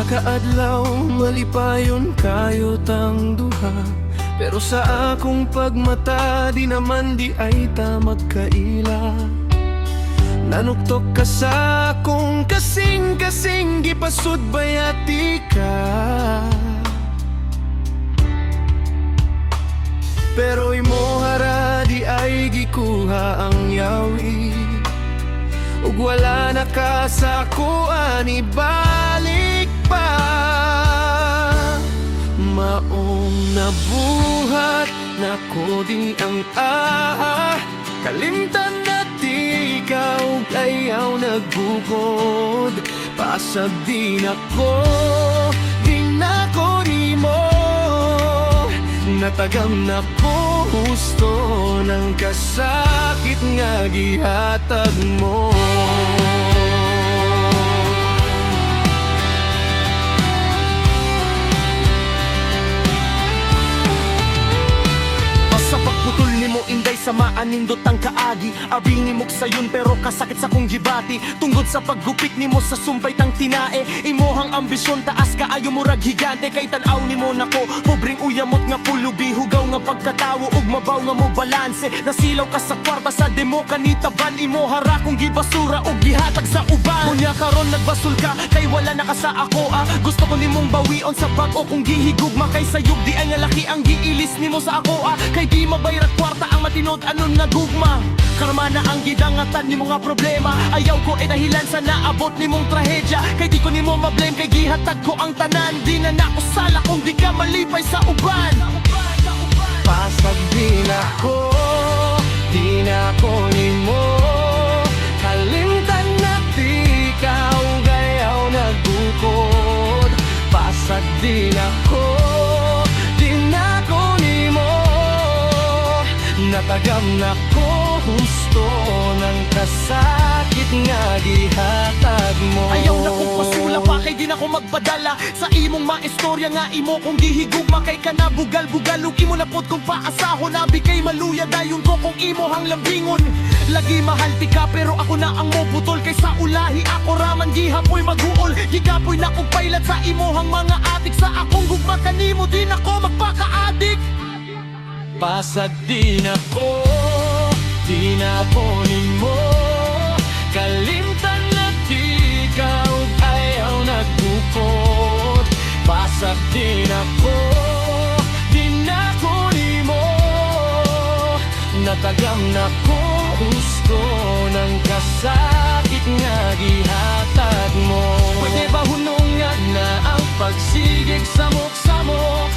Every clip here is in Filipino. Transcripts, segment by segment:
kaadlaw malipayon kayo tang duha, pero sa akong pagmata di naman di ay ta magkaila. Nanuktok ka sa akong kasing-kasing gipasud bayati ka, pero imo hara di ay gikuha ang yawi. Ug wala na ka sa kuan ibalik pa. Maong nabuhat na ko di ang kalimtan na di ka ug ayaw nagbukod. Pasag di na ko nimo. Natagam na ko gusto ng kasakit nga gihatag mo. Sa pagputol nimo inday sa maanindot ang kaagi, abingi mok sayon pero kasakit sa kong gibati. Tungod sa paggupit nimo sa sumpay tang tinae, imohang ambisyon taas kaayo murag higante. Kay tan-aw nimo nako pobreng uyamot nga pulubi, hugaw nga pagkatawo ug mabaw nga mo balanse. Nasilaw ka sa kwarta sa demo kanitaban, imo hara kong gibasura ug gihatag sa uban. Kunya karon nagbasol ka kay wala na ka sa ako Gusto ko nimong bawion sa bag-o kung gihigugma, kay sayog di ay nga laki ang giilis nimo sa ako kay di mabayrat kwarta ang matinod anon nga gugma. Karma na ang gidangatan nimo nga problema, ayaw ko dahilan sa naabot nimong trahedya. Kay di ko nimo mablame kay gihatag ko ang tanan, di na nako sala kung di ka malipay sa uban. Pasag di na ko nimo kalimtan na di ka ug ayaw nagbukod. Pasag di na ko nimo. Natagam na ko gusto ng kasakit nga gihatag mo. Ayaw na kong pasula pa kay di na ko magpadala sa imong maistorya nga imo kung gihigugma. Kay ka na bugal-bugal ug imo napod kong paasahon, abi kay maluya dayon ko kung imo hang lambingon. Lagi mahal ti ka pero ako na ang mobutol, kay sa ulahi ako raman gihapoy maghuol. Gigapoy na kong pailat sa imo hang mga adik, sa akong gugma kanimo di na ko magpaka-adik. Pasag di na ko nimo kalimtan na di ka ug ayaw nagbukod. Pasag di na ko nimo. Natagam na ko gusto ng kasakit nga gihatag mo. Pwede ba hunungan na ang pagsigig samok-samok,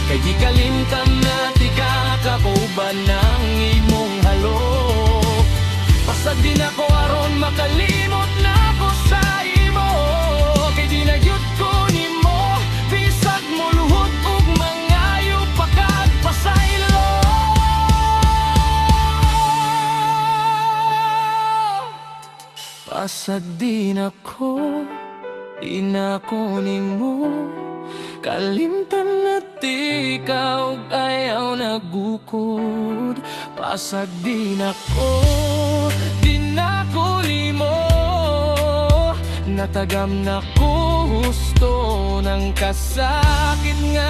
kay di kalimtan na di ka kauban ng imong halok. Pasag di na ko aron makalimot na ko sa imo, kay di na yun ko nimo bisag mo luhod ug mangayo pakagpasaylo. Pasag di na ko nimo kalimtan na di ka ug ayaw nagbukod. Pasag di na ko nimo. Natagam na ko gusto ng kasakit nga